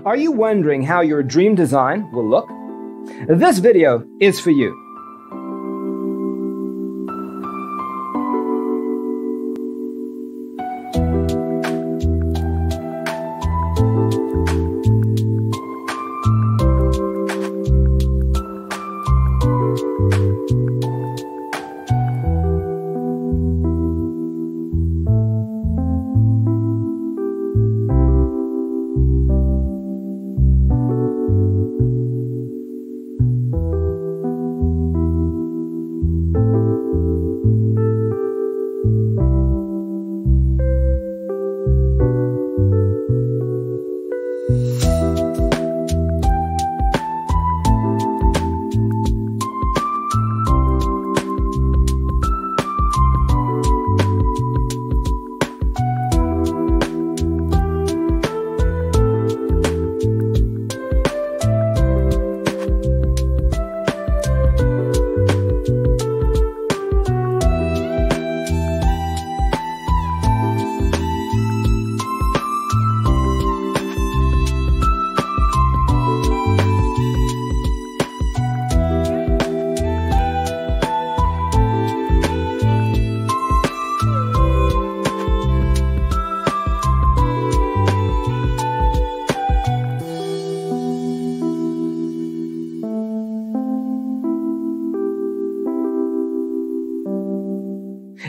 Are you wondering how your dream design will look? This video is for you.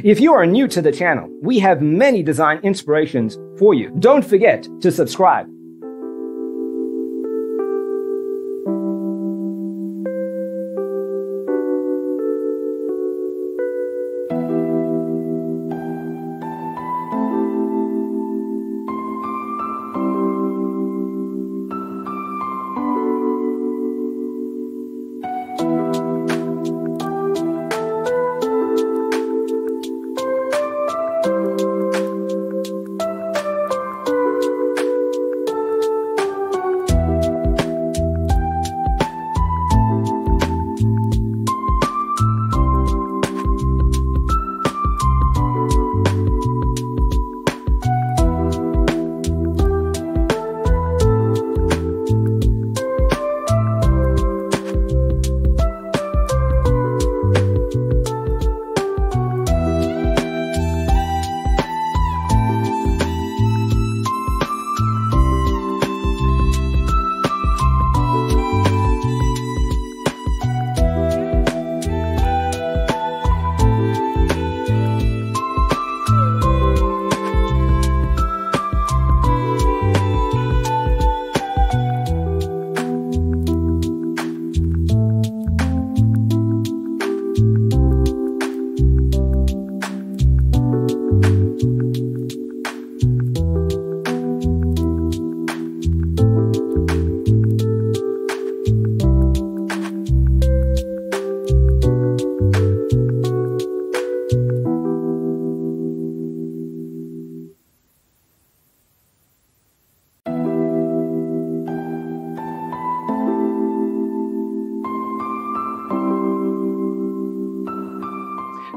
If you are new to the channel, we have many design inspirations for you. Don't forget to subscribe.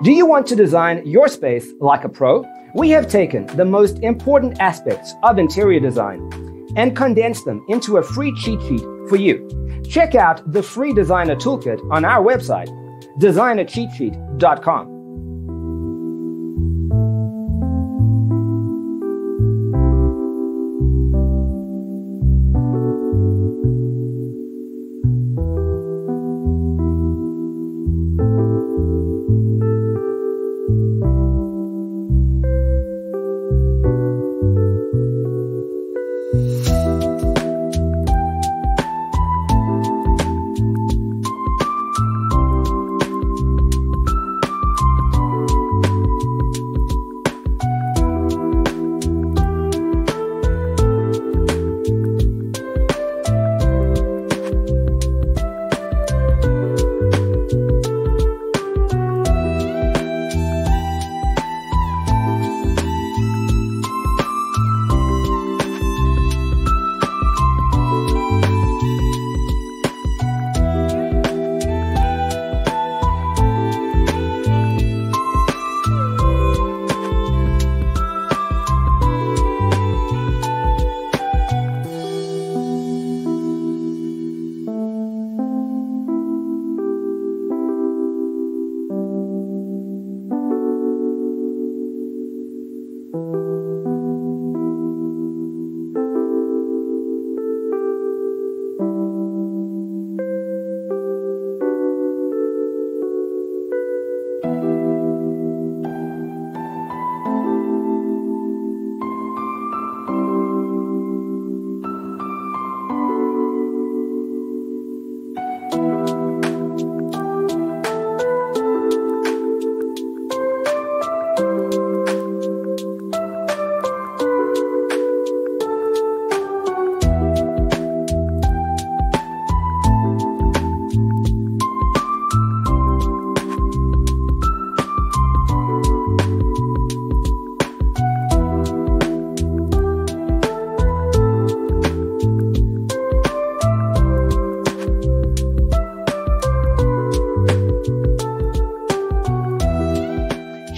Do you want to design your space like a pro? We have taken the most important aspects of interior design and condensed them into a free cheat sheet for you. Check out the free designer toolkit on our website, designercheatsheet.com.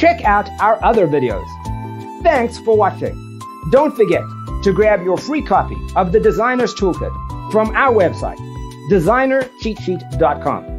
check out our other videos. Thanks for watching. Don't forget to grab your free copy of the Designer's Toolkit from our website, designercheatsheet.com.